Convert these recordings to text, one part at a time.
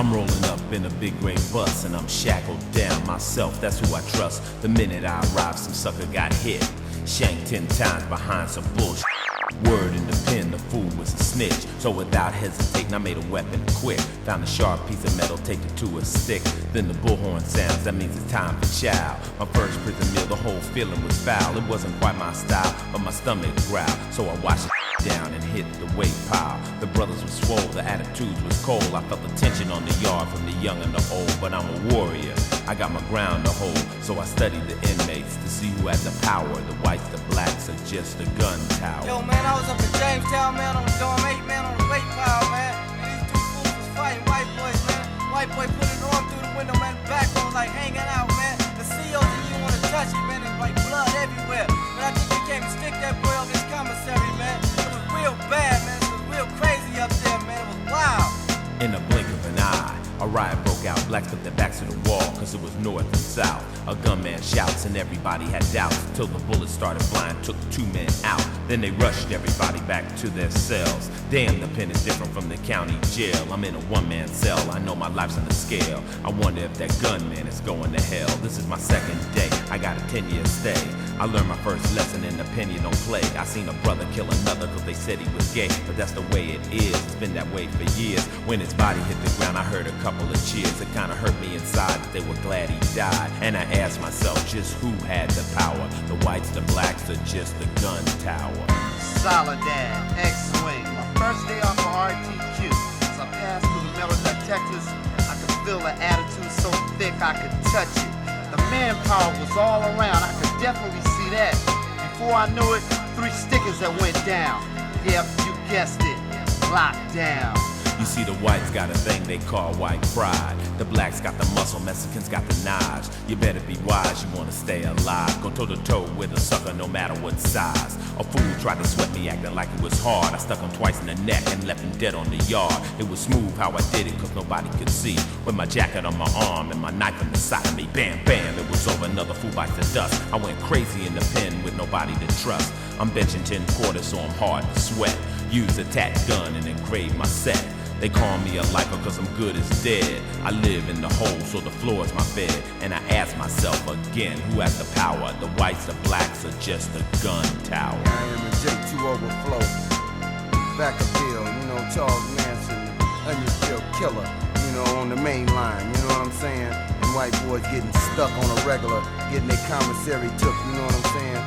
I'm rolling up in a big gray bus and I'm shackled down myself, that's who I trust. The minute I arrived, some sucker got hit, shanked 10 times behind some bullshit. Word in the pen, the fool was a snitch. So without hesitating, I made a weapon quick. Found a sharp piece of metal, taped it to a stick. Then the bullhorn sounds, that means it's time for chow. My first prison meal, the whole feeling was foul. It wasn't quite my style, but my stomach growled. So I washed it down and hit the weight pile. The brothers were swole, the attitudes was cold. I felt the tension on the yard from the young and the old. But I'm a warrior, I got my ground to hold. So I studied the inmates to see who had the power. The whites, the blacks, or just the gun tower. Yo, man, I was up in Jamestown, man, on the dorm 8, man, on the weight pile, man. And these two fools was fighting white boys, man. White boy put his arm through the window, man, back was like hanging out, man. The COs didn't even want to touch him, man. There's like blood everywhere. But I think they came and stick that boy up his commissary, man. It was real bad, man. It was real crazy up there, man. It was wild. In a blink of an eye, a riot broke out. Blacks put their backs to the wall, cause it was north and south. A gunman shouts and everybody had doubts, till the bullets started flying, took 2 men out. Then they rushed everybody back to their cells. Damn, the pen is different from the county jail. I'm in a one-man cell, I know my life's on the scale. I wonder if that gunman is going to hell. This is my second day, I got a 10-year stay. I learned my first lesson in the pen you don't play. I seen a brother kill another cause they said he was gay. But that's the way it is, it's been that way for years. When his body hit the ground, I heard a couple of cheers. It kinda hurt me inside that they were glad he died. And I asked myself just who had the power. The whites, the blacks, or just the gun tower. Soledad, X-Wing, my first day off of RTQ. As I passed through the metal detectors, I could feel the attitude so thick I could touch it. The manpower was all around, I could definitely see that. Before I knew it, 3 stickers that went down. Yep, you guessed it, locked down. You see, the whites got a thing they call white pride. The blacks got the muscle, Mexicans got the knives. You better be wise, you wanna stay alive. Go toe to toe with a sucker no matter what size. A fool tried to sweat me acting like it was hard. I stuck him twice in the neck and left him dead on the yard. It was smooth how I did it cause nobody could see. With my jacket on my arm and my knife on the side of me. Bam, bam, it was over, another fool bites the dust. I went crazy in the pen with nobody to trust. I'm benching 10 quarters so I'm hard to sweat. Use a tat gun and engrave my set. They call me a lifer cause I'm good as dead. I live in the hole so the floor is my bed. And I ask myself again, who has the power? The whites, the blacks, or just the gun tower? I am a J2 Overflow, Vacaville, you know, Charles Manson, Onionville Killer, you know, on the main line, you know what I'm saying? And white boys getting stuck on a regular, getting their commissary took, you know what I'm saying?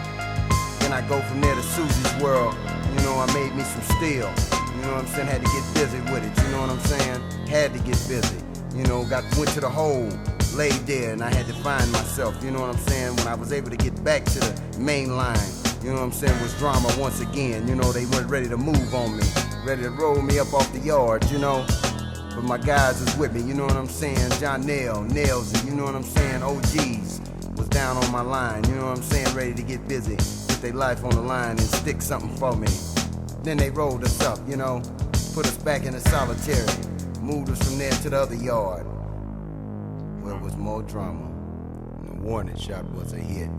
Then I go from there to Susie's World, you know, I made me some steel. You know what I'm saying? Had to get busy with it, you know what I'm saying? Had to get busy. You know, went to the hole, laid there, and I had to find myself, you know what I'm saying? When I was able to get back to the main line, you know what I'm saying, was drama once again. You know, they weren't ready to move on me, ready to roll me up off the yard, you know? But my guys was with me, you know what I'm saying? John Nails, and you know what I'm saying? OGs was down on my line, you know what I'm saying? Ready to get busy, put their life on the line and stick something for me. Then they rolled us up, you know, put us back in the solitary, moved us from there to the other yard, where it was more drama. And the warning shot was a hit.